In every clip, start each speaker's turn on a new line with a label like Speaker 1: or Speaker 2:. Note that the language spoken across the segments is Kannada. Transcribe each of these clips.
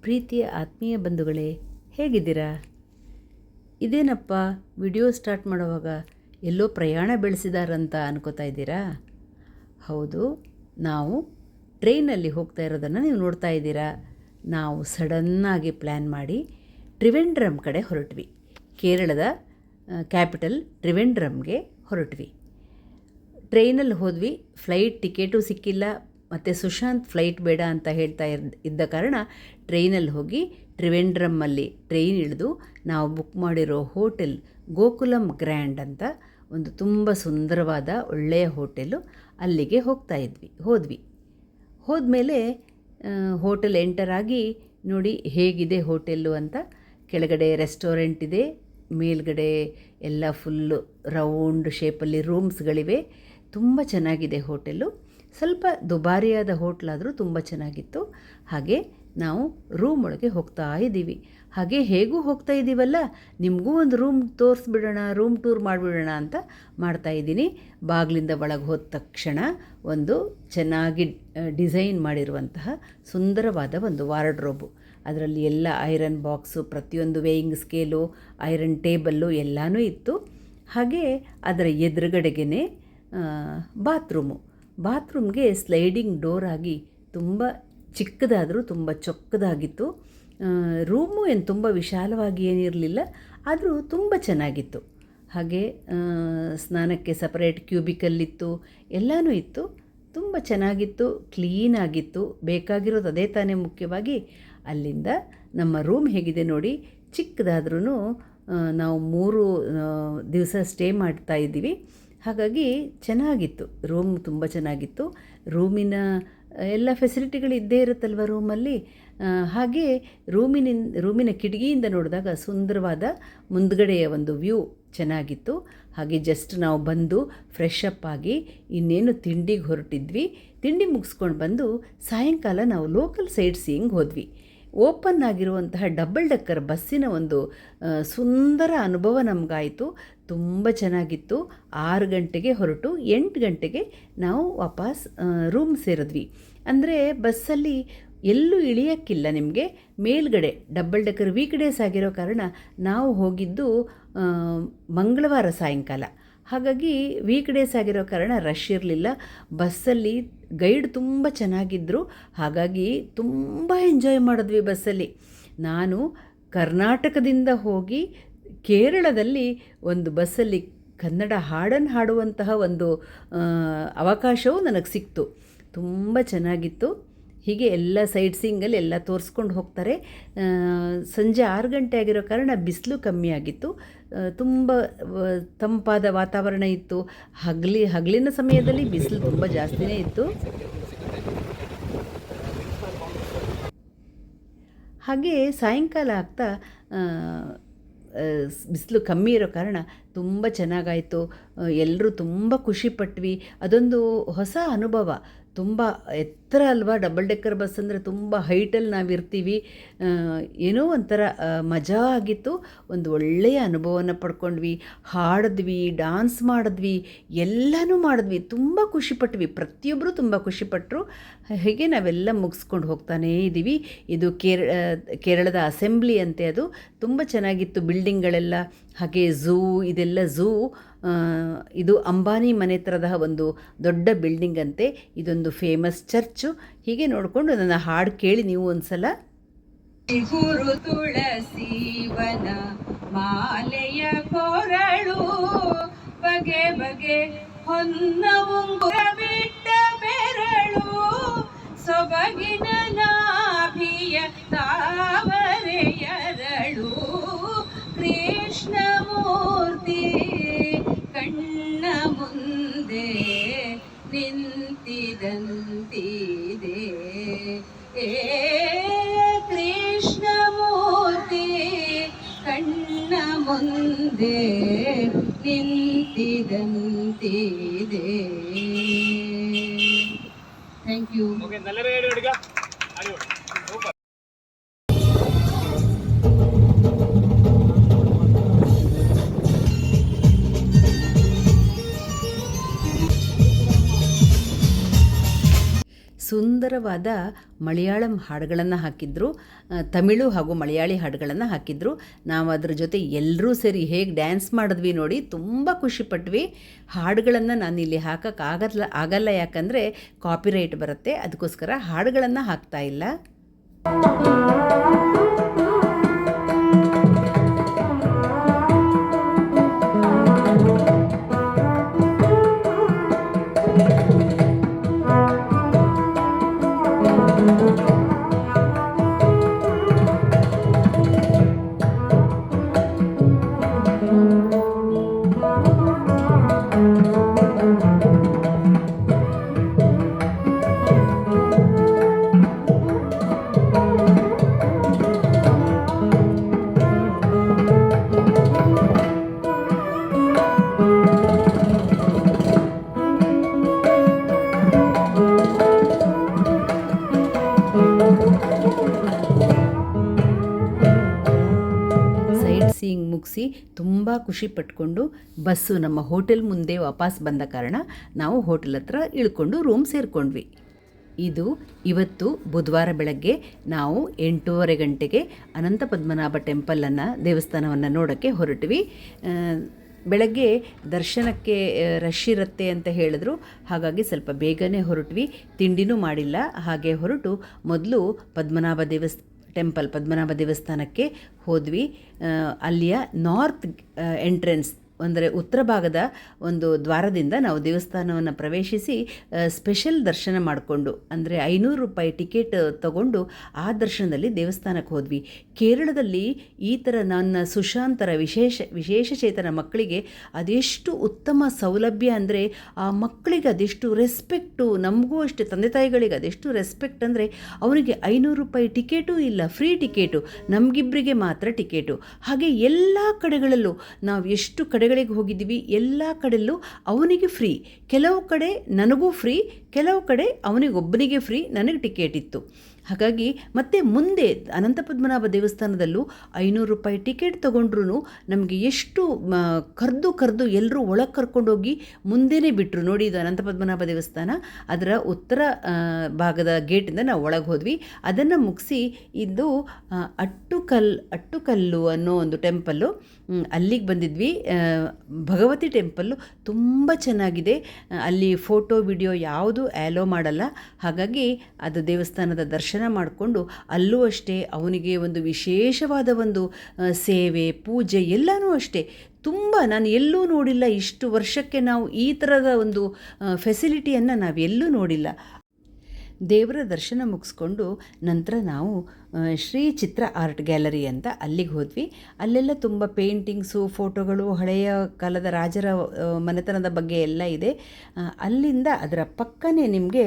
Speaker 1: ಪ್ರೀತಿಯ ಆತ್ಮೀಯ ಬಂಧುಗಳೇ, ಹೇಗಿದ್ದೀರಾ? ಇದೇನಪ್ಪ ವಿಡಿಯೋ ಸ್ಟಾರ್ಟ್ ಮಾಡುವಾಗ ಎಲ್ಲೋ ಪ್ರಯಾಣ ಬೆಳೆಸಿದಾರಂತ ಅನ್ಕೋತಾ ಇದ್ದೀರಾ? ಹೌದು, ನಾವು ಟ್ರೈನಲ್ಲಿ ಹೋಗ್ತಾ ಇರೋದನ್ನು ನೀವು ನೋಡ್ತಾ ಇದ್ದೀರಾ. ನಾವು ಸಡನ್ನಾಗಿ ಪ್ಲ್ಯಾನ್ ಮಾಡಿ ಟ್ರಿವೆಂಡ್ರಮ್ ಕಡೆ ಹೊರಟ್ವಿ. ಕೇರಳದ ಕ್ಯಾಪಿಟಲ್ ಟ್ರಿವೆಂಡ್ರಮ್ಗೆ ಹೊರಟ್ವಿ. ಟ್ರೈನಲ್ಲಿ ಹೋದ್ವಿ. ಫ್ಲೈಟ್ ಟಿಕೆಟು ಸಿಕ್ಕಿಲ್ಲ. ಮತ್ತು ಸುಶಾಂತ್ ಫ್ಲೈಟ್ ಬೇಡ ಅಂತ ಹೇಳ್ತಾ ಇದ್ದ ಕಾರಣ ಟ್ರೈನಲ್ಲಿ ಹೋಗಿ ಟ್ರಿವೆಂಡ್ರಮ್ಮಲ್ಲಿ ಟ್ರೈನ್ ಇಳಿದು ನಾವು ಬುಕ್ ಮಾಡಿರೋ ಹೋಟೆಲ್ ಗೋಕುಲಂ ಗ್ರ್ಯಾಂಡ್ ಅಂತ ಒಂದು ತುಂಬ ಸುಂದರವಾದ ಒಳ್ಳೆಯ ಹೋಟೆಲು, ಅಲ್ಲಿಗೆ ಹೋದ್ವಿ. ಹೋದ್ಮೇಲೆ ಹೋಟೆಲ್ ಎಂಟರ್ ಆಗಿ ನೋಡಿ ಹೇಗಿದೆ ಹೋಟೆಲ್ಲು ಅಂತ. ಕೆಳಗಡೆ ರೆಸ್ಟೋರೆಂಟ್ ಇದೆ, ಮೇಲ್ಗಡೆ ಎಲ್ಲ ಫುಲ್ಲು ರೌಂಡ್ ಶೇಪಲ್ಲಿ ರೂಮ್ಸ್ಗಳಿವೆ. ತುಂಬ ಚೆನ್ನಾಗಿದೆ ಹೋಟೆಲ್ಲು. ಸ್ವಲ್ಪ ದುಬಾರಿಯಾದ ಹೋಟ್ಲಾದರೂ ತುಂಬ ಚೆನ್ನಾಗಿತ್ತು. ಹಾಗೆ ನಾವು ರೂಮ್ ಒಳಗೆ ಹೋಗ್ತಾ ಇದ್ದೀವಿ. ಹಾಗೆ ಹೇಗೂ ಹೋಗ್ತಾ ಇದ್ದೀವಲ್ಲ, ನಿಮಗೂ ಒಂದು ರೂಮ್ ತೋರಿಸ್ಬಿಡೋಣ, ರೂಮ್ ಟೂರ್ ಮಾಡಿಬಿಡೋಣ ಅಂತ ಮಾಡ್ತಾಯಿದ್ದೀನಿ. ಬಾಗಿಲಿಂದ ಒಳಗೆ ಹೋದ ತಕ್ಷಣ ಒಂದು ಚೆನ್ನಾಗಿ ಡಿಸೈನ್ ಮಾಡಿರುವಂತಹ ಸುಂದರವಾದ ಒಂದು ವಾರ್ಡ್ರೋಬು. ಅದರಲ್ಲಿ ಎಲ್ಲ ಐರನ್ ಬಾಕ್ಸು, ಪ್ರತಿಯೊಂದು ವೇಯಿಂಗ್ ಸ್ಕೇಲು, ಐರನ್ ಟೇಬಲ್ಲು ಎಲ್ಲನೂ ಇತ್ತು. ಹಾಗೆ ಅದರ ಎದುರುಗಡೆಗೇ ಬಾತ್ರೂಮ್ಗೆ ಸ್ಲೈಡಿಂಗ್ ಡೋರ್ ಆಗಿ ತುಂಬ ಚಿಕ್ಕದಾದರೂ ತುಂಬ ಚೊಕ್ಕದಾಗಿತ್ತು. ರೂಮು ಏನು ತುಂಬ ವಿಶಾಲವಾಗಿ ಏನಿರಲಿಲ್ಲ, ಆದರೂ ತುಂಬ ಚೆನ್ನಾಗಿತ್ತು. ಹಾಗೆ ಸ್ನಾನಕ್ಕೆ ಸಪರೇಟ್ ಕ್ಯೂಬಿಕಲ್ಲಿತ್ತು, ಎಲ್ಲನೂ ಇತ್ತು. ತುಂಬ ಚೆನ್ನಾಗಿತ್ತು, ಕ್ಲೀನಾಗಿತ್ತು. ಬೇಕಾಗಿರೋದು ಅದೇ ತಾನೇ ಮುಖ್ಯವಾಗಿ. ಅಲ್ಲಿಂದ ನಮ್ಮ ರೂಮ್ ಹೇಗಿದೆ ನೋಡಿ, ಚಿಕ್ಕದಾದ್ರೂ ನಾವು 3 ದಿವಸ ಸ್ಟೇ ಮಾಡ್ತಾ ಇದ್ದೀವಿ. ಹಾಗಾಗಿ ಚೆನ್ನಾಗಿತ್ತು, ರೂಮ್ ತುಂಬ ಚೆನ್ನಾಗಿತ್ತು. ರೂಮಿನ ಎಲ್ಲ ಫೆಸಿಲಿಟಿಗಳು ಇದ್ದೇ ಇರುತ್ತಲ್ವ ರೂಮಲ್ಲಿ. ಹಾಗೆ ರೂಮಿನ ಕಿಟಕಿಯಿಂದ ನೋಡಿದಾಗ ಸುಂದರವಾದ ಮುಂದ್ಗಡೆಯ ಒಂದು ವ್ಯೂ ಚೆನ್ನಾಗಿತ್ತು. ಹಾಗೆ ಜಸ್ಟ್ ನಾವು ಬಂದು ಫ್ರೆಶ್ ಅಪ್ ಆಗಿ ಇನ್ನೇನು ತಿಂಡಿಗೆ ಹೊರಟಿದ್ವಿ. ತಿಂಡಿ ಮುಗಿಸ್ಕೊಂಡು ಬಂದು ಸಾಯಂಕಾಲ ನಾವು ಲೋಕಲ್ ಸೈಟ್ ಸೀಯಿಂಗ್ ಹೋದ್ವಿ. ಓಪನ್ ಆಗಿರುವಂತಹ ಡಬಲ್ ಡೆಕ್ಕರ್ ಬಸ್ಸಿನ ಒಂದು ಸುಂದರ ಅನುಭವ ನಮಗಾಯಿತು. ತುಂಬ ಚೆನ್ನಾಗಿತ್ತು. 6 ಗಂಟೆಗೆ ಹೊರಟು 8 ಗಂಟೆಗೆ ನಾವು ವಾಪಸ್ ರೂಮ್ ಸೇರಿದ್ವಿ. ಅಂದರೆ ಬಸ್ಸಲ್ಲಿ ಎಲ್ಲೂ ಇಳಿಯೋಕ್ಕಿಲ್ಲ ನಿಮಗೆ. ಮೇಲ್ಗಡೆ ಡಬಲ್ ಡೆಕ್ಕರ್ ವೀಕ್ ಡೇಸ್ ಆಗಿರೋ ಕಾರಣ ನಾವು ಹೋಗಿದ್ದು ಮಂಗಳವಾರ ಸಾಯಂಕಾಲ. ಹಾಗಾಗಿ ವೀಕ್ ಡೇಸ್ ಆಗಿರೋ ಕಾರಣ ರಶ್ ಇರಲಿಲ್ಲ. ಬಸ್ಸಲ್ಲಿ ಗೈಡ್ ತುಂಬ ಚೆನ್ನಾಗಿದ್ದರು. ಹಾಗಾಗಿ ತುಂಬ ಎಂಜಾಯ್ ಮಾಡಿದ್ವಿ ಬಸ್ಸಲ್ಲಿ. ನಾನು ಕರ್ನಾಟಕದಿಂದ ಹೋಗಿ ಕೇರಳದಲ್ಲಿ ಒಂದು ಬಸ್ಸಲ್ಲಿ ಕನ್ನಡ ಹಾಡನ್ನು ಹಾಡುವಂತಹ ಒಂದು ಅವಕಾಶವೂ ನನಗೆ ಸಿಕ್ತು. ತುಂಬ ಚೆನ್ನಾಗಿತ್ತು. ಹೀಗೆ ಎಲ್ಲ ಸೈಟ್ ಸೀಯಿಂಗಲ್ಲಿ ಎಲ್ಲ ತೋರಿಸ್ಕೊಂಡು ಹೋಗ್ತಾರೆ. ಸಂಜೆ 6 ಗಂಟೆ ಆಗಿರೋ ಕಾರಣ ಬಿಸಿಲು ಕಮ್ಮಿ ಆಗಿತ್ತು. ತುಂಬ ತಂಪಾದ ವಾತಾವರಣ ಇತ್ತು. ಹಗಲಿನ ಸಮಯದಲ್ಲಿ ಬಿಸಿಲು ತುಂಬ ಜಾಸ್ತಿನೇ ಇತ್ತು. ಹಾಗೆ ಸಾಯಂಕಾಲ ಆಗ್ತಾ ಬಿಸಿಲು ಕಮ್ಮಿ ಇರೋ ಕಾರಣ ತುಂಬ ಚೆನ್ನಾಗಾಯಿತು. ಎಲ್ಲರೂ ತುಂಬ ಖುಷಿಪಟ್ವಿ. ಅದೊಂದು ಹೊಸ ಅನುಭವ. ತುಂಬ ಎತ್ತರ ಅಲ್ವಾ, ಡಬಲ್ ಡೆಕ್ಕರ್ ಬಸ್ ಅಂದರೆ ತುಂಬ ಹೈಟಲ್ಲಿ ನಾವಿರ್ತೀವಿ. ಏನೋ ಒಂಥರ ಮಜಾ ಆಗಿತ್ತು. ಒಂದು ಒಳ್ಳೆಯ ಅನುಭವನ ಪಡ್ಕೊಂಡ್ವಿ. ಹಾಡಿದ್ವಿ, ಡಾನ್ಸ್ ಮಾಡಿದ್ವಿ, ಎಲ್ಲನೂ ಮಾಡಿದ್ವಿ. ತುಂಬ ಖುಷಿಪಟ್ವಿ. ಪ್ರತಿಯೊಬ್ಬರು ತುಂಬ ಖುಷಿಪಟ್ಟರು. ಹೀಗೆ ನಾವೆಲ್ಲ ಮುಗಿಸ್ಕೊಂಡು ಹೋಗ್ತಾನೇ ಇದ್ದೀವಿ. ಇದು ಕೇರಳದ ಅಸೆಂಬ್ಲಿ ಅಂತೆ. ಅದು ತುಂಬ ಚೆನ್ನಾಗಿತ್ತು. ಬಿಲ್ಡಿಂಗ್ಗಳೆಲ್ಲ, ಹಾಗೆ ಇದೆಲ್ಲ ಝೂ. ಇದು ಅಂಬಾನಿ ಮನೆ ಥರದ ಒಂದು ದೊಡ್ಡ ಬಿಲ್ಡಿಂಗ್ ಅಂತೆ. ಇದೊಂದು ಫೇಮಸ್ ಚರ್ಚು. ಹೀಗೆ ನೋಡಿಕೊಂಡು ನನ್ನ ಹಾಡು ಕೇಳಿ ನೀವು ಒಂದ್ಸಲ.
Speaker 2: ಗುರು ತುಳಸೀವನ ಮಾಲೆಯ ಕೊರಳು ಬಗೆ ಬಗೆ ಹೊನ್ನ ಉಂಗುರವಿಟ್ಟ ಬೆರಳು ಸೊಬಗಿನ ನಾಭಿಯ ತಾವರೆಯರಳು ಕೃಷ್ಣಮೂರ್ತಿ ಕಣ್ಣ ಮುಂದೆ ನಿಂತಿದಂತಿದೆ. ಕೃಷ್ಣಮೂರ್ತಿ ಕಣ್ಣ ಮುಂದೆ ನಿಂತಿದಂತಿದೆ. Thank you.
Speaker 1: ಸುಂದರವಾದ ಮಲಯಾಳಂ ಹಾಡುಗಳನ್ನು ಹಾಕಿದ್ರು, ತಮಿಳು ಹಾಗೂ ಮಲಯಾಳಿ ಹಾಡುಗಳನ್ನು ಹಾಕಿದ್ರು. ನಾವು ಅದ್ರ ಜೊತೆ ಎಲ್ಲರೂ ಸೇರಿ ಹೇಗೆ ಡ್ಯಾನ್ಸ್ ಮಾಡಿದ್ವಿ ನೋಡಿ, ತುಂಬ ಖುಷಿಪಟ್ವಿ. ಹಾಡುಗಳನ್ನು ನಾನು ಇಲ್ಲಿ ಆಗಲ್ಲ ಯಾಕಂದರೆ ಕಾಪಿರೈಟ್ ಬರುತ್ತೆ, ಅದಕ್ಕೋಸ್ಕರ ಹಾಡುಗಳನ್ನು ಹಾಕ್ತಾ ಇಲ್ಲ. ಮುಗಿಸಿ ತುಂಬ ಖುಷಿ ಪಟ್ಕೊಂಡು ಬಸ್ಸು ನಮ್ಮ ಹೋಟೆಲ್ ಮುಂದೆ ವಾಪಸ್ ಬಂದ ಕಾರಣ ನಾವು ಹೋಟೆಲ್ ಹತ್ರ ಇಳ್ಕೊಂಡು ರೂಮ್ ಸೇರಿಕೊಂಡ್ವಿ. ಇದು ಇವತ್ತು ಬುಧವಾರ ಬೆಳಗ್ಗೆ ನಾವು 8:30 ಗಂಟೆಗೆ ಅನಂತ ಪದ್ಮನಾಭ ದೇವಸ್ಥಾನವನ್ನು ನೋಡೋಕ್ಕೆ ಹೊರಟ್ವಿ. ಬೆಳಗ್ಗೆ ದರ್ಶನಕ್ಕೆ ರಶ್ ಇರುತ್ತೆ ಅಂತ ಹೇಳಿದ್ರು, ಹಾಗಾಗಿ ಸ್ವಲ್ಪ ಬೇಗನೆ ಹೊರಟ್ವಿ. ತಿಂಡಿನೂ ಮಾಡಿಲ್ಲ, ಹಾಗೆ ಹೊರಟು ಮೊದಲು ಪದ್ಮನಾಭ ದೇವಸ್ಥಾನಕ್ಕೆ ಹೋದ್ವಿ. ಅಲ್ಲಿಯ ನಾರ್ತ್ ಎಂಟ್ರೆನ್ಸ್ ಅಂದರೆ ಉತ್ತರ ಭಾಗದ ಒಂದು ದ್ವಾರದಿಂದ ನಾವು ದೇವಸ್ಥಾನವನ್ನು ಪ್ರವೇಶಿಸಿ ಸ್ಪೆಷಲ್ ದರ್ಶನ ಮಾಡಿಕೊಂಡು, ಅಂದರೆ 500 ರೂಪಾಯಿ ಟಿಕೆಟ್ ತಗೊಂಡು ಆ ದರ್ಶನದಲ್ಲಿ ದೇವಸ್ಥಾನಕ್ಕೆ ಹೋದ್ವಿ. ಕೇರಳದಲ್ಲಿ ಈ ಥರ ನನ್ನ ಸುಶಾಂತರ ವಿಶೇಷ ಚೇತನ ಮಕ್ಕಳಿಗೆ ಅದೆಷ್ಟು ಉತ್ತಮ ಸೌಲಭ್ಯ ಅಂದರೆ ಆ ಮಕ್ಕಳಿಗೆ ಅದೆಷ್ಟು ರೆಸ್ಪೆಕ್ಟು, ನಮಗೂ ಅಷ್ಟೇ ತಂದೆ ತಾಯಿಗಳಿಗೆ ಅದೆಷ್ಟು ರೆಸ್ಪೆಕ್ಟ್ ಅಂದರೆ ಅವನಿಗೆ 500 ರೂಪಾಯಿ ಟಿಕೆಟೂ ಇಲ್ಲ, ಫ್ರೀ ಟಿಕೆಟು, ನಮಗಿಬ್ಬರಿಗೆ ಮಾತ್ರ ಟಿಕೆಟು. ಹಾಗೆ ಎಲ್ಲ ಕಡೆಗಳಲ್ಲೂ ನಾವು ಎಷ್ಟು ಕಡೆಗಳಿಗೆ ಹೋಗಿದ್ದೀವಿ, ಎಲ್ಲ ಕಡೆಯಲ್ಲೂ ಅವನಿಗೆ ಫ್ರೀ, ಕೆಲವು ಕಡೆ ನನಗೂ ಫ್ರೀ, ಕೆಲವು ಕಡೆ ಅವನಿಗೊಬ್ಬನಿಗೆ ಫ್ರೀ, ನನಗೆ ಟಿಕೆಟ್ ಇತ್ತು. ಹಾಗಾಗಿ ಮತ್ತೆ ಮುಂದೆ ಅನಂತ ಪದ್ಮನಾಭ ದೇವಸ್ಥಾನದಲ್ಲೂ 500 ರೂಪಾಯಿ ಟಿಕೆಟ್ ತೊಗೊಂಡ್ರು ನಮಗೆ ಎಷ್ಟು ಕರೆದು ಎಲ್ಲರೂ ಒಳಗೆ ಕರ್ಕೊಂಡೋಗಿ ಮುಂದೆನೇ ಬಿಟ್ಟರು. ನೋಡಿ, ಇದು ಅನಂತ ಪದ್ಮನಾಭ ದೇವಸ್ಥಾನ, ಅದರ ಉತ್ತರ ಭಾಗದ ಗೇಟಿಂದ ನಾವು ಒಳಗೆ ಹೋದ್ವಿ. ಅದನ್ನು ಮುಗಿಸಿ ಇದು ಅಟ್ಟುಕಲ್ಲು ಅನ್ನೋ ಒಂದು ಟೆಂಪಲ್ಲು, ಅಲ್ಲಿಗೆ ಬಂದಿದ್ವಿ. ಭಗವತಿ ಟೆಂಪಲ್ಲು ತುಂಬ ಚೆನ್ನಾಗಿದೆ. ಅಲ್ಲಿ ಫೋಟೋ ವಿಡಿಯೋ ಯಾವುದು ಆ್ಯಲೋ ಮಾಡಲ್ಲ, ಹಾಗಾಗಿ ಅದು ದೇವಸ್ಥಾನದ ದರ್ಶನ ಮಾಡಿಕೊಂಡು ಅಲ್ಲೂ ಅಷ್ಟೇ ಅವನಿಗೆ ಒಂದು ವಿಶೇಷವಾದ ಒಂದು ಸೇವೆ, ಪೂಜೆ ಎಲ್ಲನೂ ಅಷ್ಟೇ ತುಂಬ ನಾನು ಎಲ್ಲೂ ನೋಡಿಲ್ಲ. ಇಷ್ಟು ವರ್ಷಕ್ಕೆ ನಾವು ಈ ಥರದ ಒಂದು ಫೆಸಿಲಿಟಿಯನ್ನು ನಾವೆಲ್ಲೂ ನೋಡಿಲ್ಲ. ದೇವರ ದರ್ಶನ ಮುಗಿಸ್ಕೊಂಡು ನಂತರ ನಾವು ಶ್ರೀ ಚಿತ್ರ ಆರ್ಟ್ ಗ್ಯಾಲರಿ ಅಂತ ಅಲ್ಲಿಗೆ ಹೋದ್ವಿ. ಅಲ್ಲೆಲ್ಲ ತುಂಬ ಪೇಂಟಿಂಗ್ಸು, ಫೋಟೋಗಳು, ಹಳೆಯ ಕಾಲದ ರಾಜರ ಮನೆತನದ ಬಗ್ಗೆ ಎಲ್ಲ ಇದೆ. ಅಲ್ಲಿಂದ ಅದರ ಪಕ್ಕನೇ ನಿಮಗೆ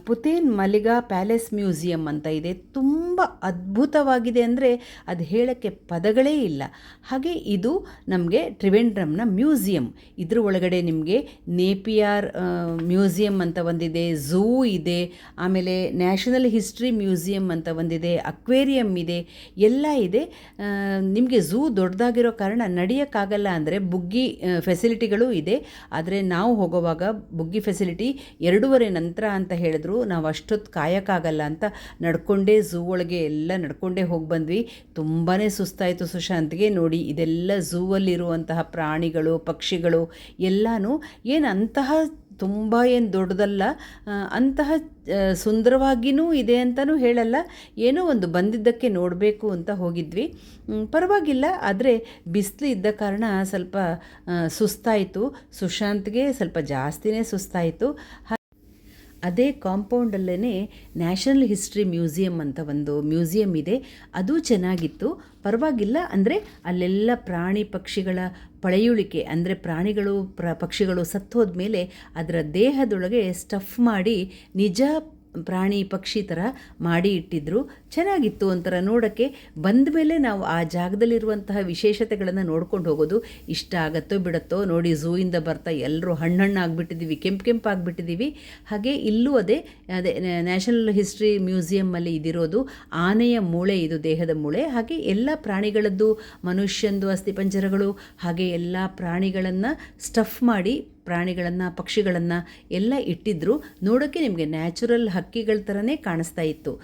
Speaker 1: ಪುತೇನ್ ಮಲಿಗಾ ಪ್ಯಾಲೇಸ್ ಮ್ಯೂಸಿಯಂ ಅಂತ ಇದೆ. ತುಂಬ ಅದ್ಭುತವಾಗಿದೆ ಅಂದರೆ ಅದು ಹೇಳೋಕ್ಕೆ ಪದಗಳೇ ಇಲ್ಲ. ಹಾಗೆ ಇದು ನಮಗೆ ತ್ರಿವೇಂದ್ರಂನ ಮ್ಯೂಸಿಯಂ. ಇದ್ರ ಒಳಗಡೆ ನಿಮಗೆ ನೇಪಿಯಾರ್ ಮ್ಯೂಸಿಯಂ ಅಂತ ಒಂದಿದೆ, ಝೂ ಇದೆ, ಆಮೇಲೆ ನ್ಯಾಷನಲ್ ಹಿಸ್ಟ್ರಿ ಮ್ಯೂಸಿಯಂ ಅಂತ ಒಂದಿದೆ, ಅಕ್ವೇರಿಯಂ ಇದೆ, ಎಲ್ಲ ಇದೆ. ನಿಮಗೆ ಝೂ ದೊಡ್ಡದಾಗಿರೋ ಕಾರಣ ನಡೆಯೋಕ್ಕಾಗಲ್ಲ, ಅಂದರೆ ಬುಗ್ಗಿ ಫೆಸಿಲಿಟಿಗಳು ಇದೆ. ಆದರೆ ನಾವು ಹೋಗೋವಾಗ ಬುಗ್ಗಿ ಫೆಸಿಲಿಟಿ 2:30 ನಂತರ ಅಂತ ಹೇಳಿದ್ರು. ನಾವು ಅಷ್ಟೊತ್ತು ಕಾಯೋಕ್ಕಾಗಲ್ಲ ಅಂತ ನಡ್ಕೊಂಡೇ ಝೂ ಒಳಗೆ ಎಲ್ಲ ನಡ್ಕೊಂಡೇ ಹೋಗಿ ಬಂದ್ವಿ. ತುಂಬಾ ಸುಸ್ತಾಯಿತು ಸುಶಾಂತ್ಗೆ. ನೋಡಿ, ಇದೆಲ್ಲ ಝೂವಲ್ಲಿರುವಂತಹ ಪ್ರಾಣಿಗಳು, ಪಕ್ಷಿಗಳು ಎಲ್ಲನೂ ಅಂತಹ ತುಂಬ ದೊಡ್ಡದಲ್ಲ, ಅಂತಹ ಸುಂದರವಾಗಿಯೂ ಇದೆ ಅಂತಲೂ ಹೇಳಲ್ಲ, ಏನೋ ಒಂದು ಬಂದಿದ್ದಕ್ಕೆ ನೋಡಬೇಕು ಅಂತ ಹೋಗಿದ್ವಿ. ಪರವಾಗಿಲ್ಲ, ಆದರೆ ಬಿಸಿಲು ಇದ್ದ ಕಾರಣ ಸ್ವಲ್ಪ ಸುಸ್ತಾಯಿತು. ಸುಶಾಂತ್ಗೆ ಸ್ವಲ್ಪ ಜಾಸ್ತಿನೇ ಸುಸ್ತಾಯಿತು. ಅದೇ ಕಾಂಪೌಂಡಲ್ಲೇ ನ್ಯಾಷನಲ್ ಹಿಸ್ಟ್ರಿ ಮ್ಯೂಸಿಯಂ ಅಂತ ಒಂದು ಮ್ಯೂಸಿಯಂ ಇದೆ, ಅದು ಚೆನ್ನಾಗಿತ್ತು. ಪರವಾಗಿಲ್ಲ, ಅಂದರೆ ಅಲ್ಲೆಲ್ಲ ಪ್ರಾಣಿ ಪಕ್ಷಿಗಳ ಪಳೆಯುಳಿಕೆ, ಅಂದರೆ ಪ್ರಾಣಿಗಳು ಪಕ್ಷಿಗಳು ಸತ್ತೋದ್ಮೇಲೆ ಅದರ ದೇಹದೊಳಗೆ ಸ್ಟಫ್ ಮಾಡಿ ನಿಜ ಪ್ರಾಣಿ ಪಕ್ಷಿ ಥರ ಮಾಡಿ ಇಟ್ಟಿದ್ರು. ಚೆನ್ನಾಗಿತ್ತು ಒಂಥರ ನೋಡೋಕ್ಕೆ. ಬಂದ ಮೇಲೆ ನಾವು ಆ ಜಾಗದಲ್ಲಿರುವಂತಹ ವಿಶೇಷತೆಗಳನ್ನು ನೋಡ್ಕೊಂಡು ಹೋಗೋದು ಇಷ್ಟ ಆಗತ್ತೋ ಬಿಡುತ್ತೋ. ನೋಡಿ, ಝೂಯಿಂದ ಬರ್ತಾ ಎಲ್ಲರೂ ಹಣ್ಣಾಗಿಬಿಟ್ಟಿದ್ದೀವಿ, ಕೆಂಪಾಗಿಬಿಟ್ಟಿದ್ದೀವಿ. ಹಾಗೆ ಇಲ್ಲೂ ಅದೇ ನ್ಯಾಷನಲ್ ಹಿಸ್ಟ್ರಿ ಮ್ಯೂಸಿಯಮ್ಮಲ್ಲಿ ಇದಿರೋದು ಆನೆಯ ಮೂಳೆ, ಇದು ದೇಹದ ಮೂಳೆ. ಹಾಗೆ ಎಲ್ಲ ಪ್ರಾಣಿಗಳದ್ದು, ಮನುಷ್ಯಂದು ಅಸ್ಥಿಪಂಜರಗಳು, ಹಾಗೆ ಎಲ್ಲ ಪ್ರಾಣಿಗಳನ್ನು ಸ್ಟಫ್ ಮಾಡಿ ಪ್ರಾಣಿಗಳನ್ನು ಪಕ್ಷಿಗಳನ್ನು ಎಲ್ಲ ಇಟ್ಟಿದ್ರು. ನೋಡೋಕ್ಕೆ ನಿಮಗೆ ನ್ಯಾಚುರಲ್ ಹಕ್ಕಿಗಳ ಥರನೇ ಕಾಣಿಸ್ತಾ ಇತ್ತು.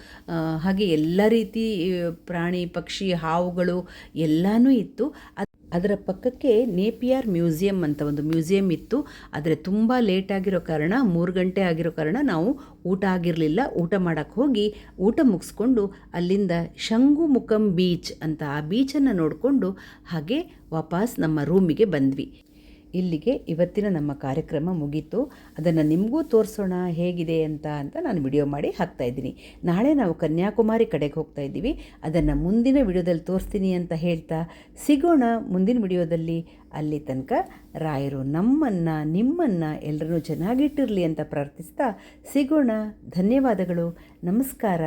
Speaker 1: ಹಾಗೆ ಎಲ್ಲ ರೀತಿ ಪ್ರಾಣಿ ಪಕ್ಷಿ ಹಾವುಗಳು ಎಲ್ಲನೂ ಇತ್ತು. ಅದರ ಪಕ್ಕಕ್ಕೆ ನೇಪಿಯರ್ ಮ್ಯೂಸಿಯಂ ಅಂತ ಒಂದು ಮ್ಯೂಸಿಯಂ ಇತ್ತು. ಆದರೆ ತುಂಬ ಲೇಟ್ ಆಗಿರೋ ಕಾರಣ 3 ಗಂಟೆ ಆಗಿರೋ ಕಾರಣ ನಾವು ಊಟ ಆಗಿರಲಿಲ್ಲ. ಊಟ ಮಾಡೋಕ್ಕೆ ಹೋಗಿ ಊಟ ಮುಗಿಸ್ಕೊಂಡು ಅಲ್ಲಿಂದ ಶಂಗುಮುಖಂ ಬೀಚ್ ಅಂತ ಆ ಬೀಚನ್ನು ನೋಡಿಕೊಂಡು ಹಾಗೆ ವಾಪಸ್ ನಮ್ಮ ರೂಮಿಗೆ ಬಂದ್ವಿ. ಇಲ್ಲಿಗೆ ಇವತ್ತಿನ ನಮ್ಮ ಕಾರ್ಯಕ್ರಮ ಮುಗೀತು. ಅದನ್ನು ನಿಮಗೂ ತೋರಿಸೋಣ ಹೇಗಿದೆ ಅಂತ ನಾನು ವಿಡಿಯೋ ಮಾಡಿ ಹಾಕ್ತಾಯಿದ್ದೀನಿ. ನಾಳೆ ನಾವು ಕನ್ಯಾಕುಮಾರಿ ಕಡೆಗೆ ಹೋಗ್ತಾ ಇದ್ದೀವಿ. ಅದನ್ನು ಮುಂದಿನ ವಿಡಿಯೋದಲ್ಲಿ ತೋರಿಸ್ತೀನಿ ಅಂತ ಹೇಳ್ತಾ ಸಿಗೋಣ ಮುಂದಿನ ವಿಡಿಯೋದಲ್ಲಿ. ಅಲ್ಲಿ ತನಕ ರಾಯರು ನಮ್ಮನ್ನು ನಿಮ್ಮನ್ನು ಎಲ್ಲರನ್ನೂ ಚೆನ್ನಾಗಿಟ್ಟಿರಲಿ ಅಂತ ಪ್ರಾರ್ಥಿಸ್ತಾ ಸಿಗೋಣ. ಧನ್ಯವಾದಗಳು. ನಮಸ್ಕಾರ.